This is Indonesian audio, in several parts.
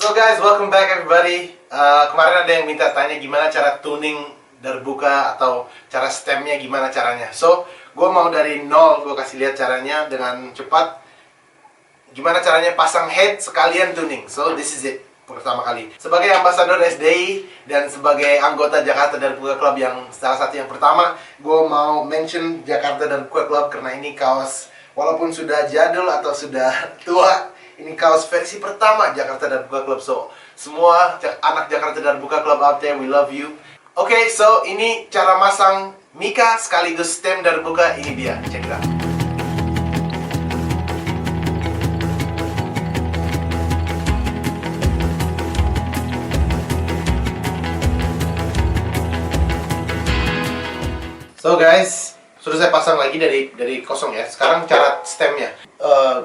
So guys, welcome back everybody. Kemarin ada yang minta tanya gimana cara tuning darbuka atau cara stemnya gimana caranya. So, gue mau dari nol, gue kasih lihat caranya dengan cepat. Gimana caranya pasang head sekalian tuning. So, this is it. Pertama kali sebagai ambasador SDI dan sebagai anggota Jakarta Darbuka Club yang salah satu yang pertama, gue mau mention Jakarta Darbuka Club karena ini kaos walaupun sudah jadul atau sudah tua, ini kaos versi pertama Jakarta Darbuka Club. So, semua anak Jakarta Darbuka Club out there, we love you. Oke, so ini cara masang Mika sekaligus stem darbuka. Ini dia, check it out. So guys, sudah saya pasang lagi dari kosong ya. Sekarang cara stemnya.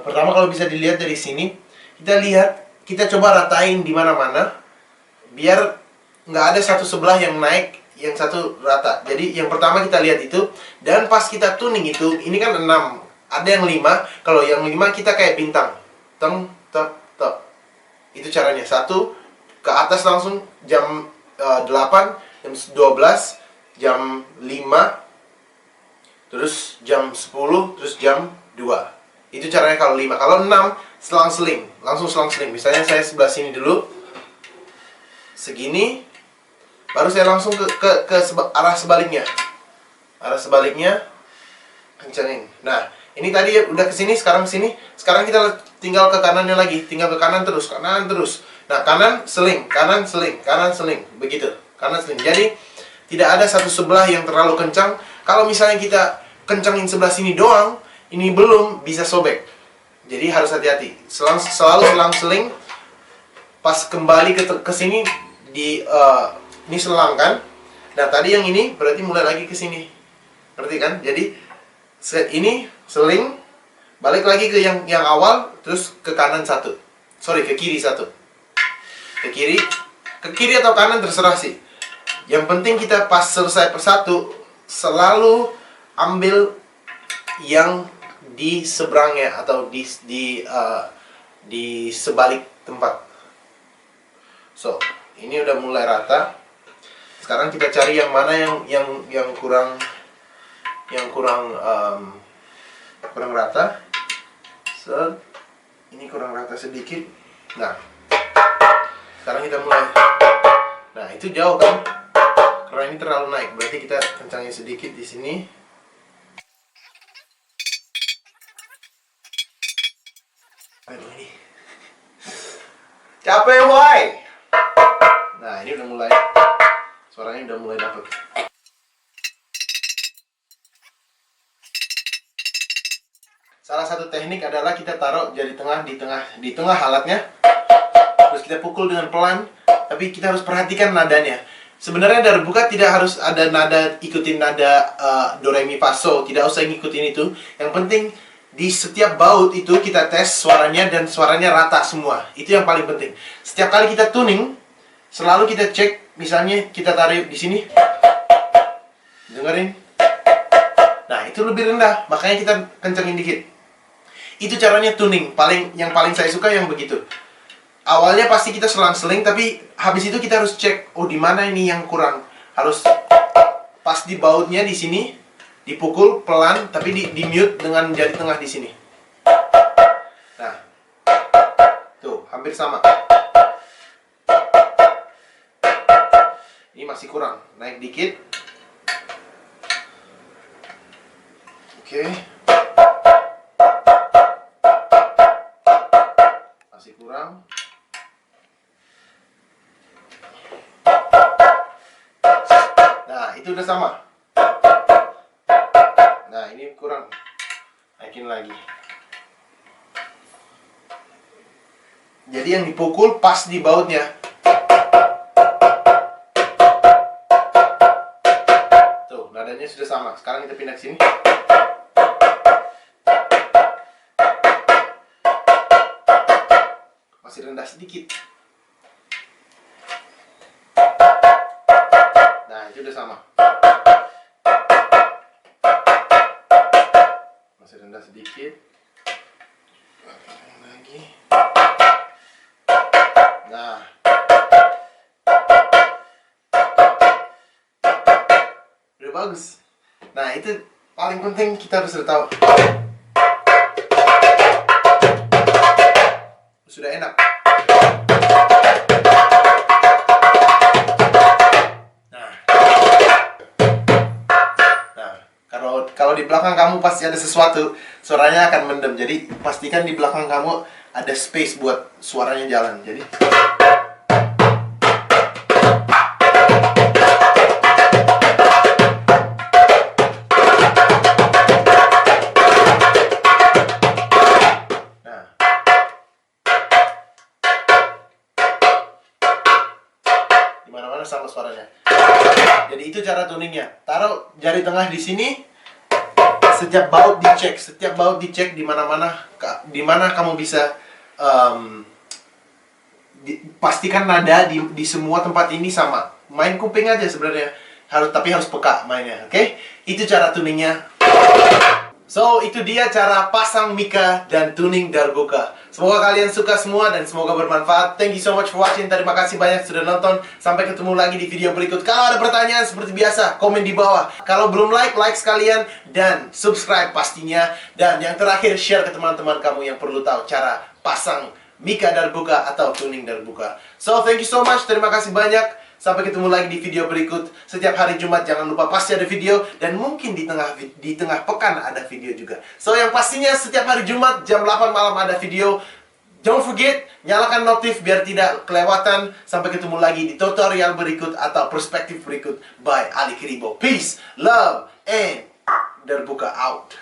Pertama kalau bisa dilihat dari sini, kita coba ratain di mana-mana, biar nggak ada satu sebelah yang naik, yang satu rata. Jadi yang pertama kita lihat itu, dan pas kita tuning itu, ini kan 6, ada yang 5. Kalau yang 5 kita kayak bintang, teng, tek, tek. Itu caranya. Satu ke atas langsung jam 8, jam 12, jam 5. Terus jam 10, terus jam 2. Itu caranya kalau 5. Kalau 6, selang-seling. Langsung selang-seling. Misalnya saya sebelah sini dulu. Segini. Baru saya langsung ke arah sebaliknya. Arah sebaliknya. Kencengin. Nah, ini tadi udah ke sini, sekarang ke sini. Sekarang kita tinggal ke kanannya lagi. Tinggal ke kanan terus, kanan terus. Nah, kanan seling, kanan seling, kanan seling. Begitu. Kanan seling. Jadi, tidak ada satu sebelah yang terlalu kencang. Kalau misalnya kita kencangin sebelah sini doang, ini belum bisa sobek. Jadi harus hati-hati. Selalu selang-seling. Pas kembali ke sini ini selang kan. Nah, tadi yang ini berarti mulai lagi ke sini. Ngerti kan? Jadi ini seling, balik lagi ke yang awal, terus ke kanan satu. Sorry, ke kiri satu. Ke kiri atau kanan terserah sih. Yang penting kita pas selesai persatu, selalu ambil yang di seberangnya atau di sebalik tempat. So, ini udah mulai rata. Sekarang kita cari yang mana yang kurang rata. So, ini kurang rata sedikit. Nah, sekarang kita mulai. Nah, itu jauh kan? Karena ini terlalu naik, berarti kita kencangin sedikit di sini. Capek, boy. Nah, ini udah mulai, suaranya udah mulai dapet. Salah satu teknik adalah kita taruh jari tengah di tengah alatnya, terus kita pukul dengan pelan, tapi kita harus perhatikan nadanya. Sebenarnya darbuka tidak harus ada nada, ikutin nada do re mi fa so, tidak usah ngikutin itu. Yang penting di setiap baut itu kita tes suaranya dan suaranya rata semua. Itu yang paling penting. Setiap kali kita tuning, selalu kita cek, misalnya kita tarik di sini. Dengerin. Nah, itu lebih rendah, makanya kita kencengin dikit. Itu caranya tuning. Yang paling saya suka yang begitu. Awalnya pasti kita selang-seling, tapi habis itu kita harus cek, oh di mana ini yang kurang. Harus pas di bautnya di sini, dipukul pelan, tapi di mute dengan jari tengah di sini. Nah, tuh hampir sama. Ini masih kurang, naik dikit. Oke. Masih kurang. Nah, itu udah sama. Nah, ini kurang. Naikin lagi. Jadi yang dipukul pas di bautnya. Tuh, nadanya sudah sama. Sekarang kita pindah ke sini. Masih rendah sedikit. Nah, itu udah sama. Masih rendah sedikit. Lagi. Nah. Udah bagus. Nah, itu paling penting kita harus tahu. Sudah enak. Nah, kalau di belakang kamu pasti ada sesuatu, suaranya akan mendem. Jadi pastikan di belakang kamu ada space buat suaranya jalan. Jadi dimana-mana sama suaranya. Jadi itu cara tuningnya. Taruh jari tengah di sini. Setiap baut dicek di mana-mana, di mana kamu bisa pastikan nada di semua tempat ini sama. Main kuping aja sebenarnya. Tapi harus peka mainnya, oke? Itu cara tuningnya. So, itu dia cara pasang Mika dan tuning darbuka. Semoga kalian suka semua dan semoga bermanfaat. Thank you so much for watching. Terima kasih banyak sudah nonton. Sampai ketemu lagi di video berikut. Kalau ada pertanyaan seperti biasa, komen di bawah. Kalau belum like sekalian. Dan subscribe pastinya. Dan yang terakhir, share ke teman-teman kamu yang perlu tahu cara pasang Mika darbuka atau tuning darbuka. So, thank you so much. Terima kasih banyak. Sampai ketemu lagi di video berikut. Setiap hari Jumat jangan lupa pasti ada video. Dan mungkin di tengah pekan ada video juga. So yang pastinya setiap hari Jumat jam 8 malam ada video. Don't forget, nyalakan notif biar tidak kelewatan. Sampai ketemu lagi di tutorial berikut atau perspektif berikut by Ali Kiribo. Peace, love, and darbuka out.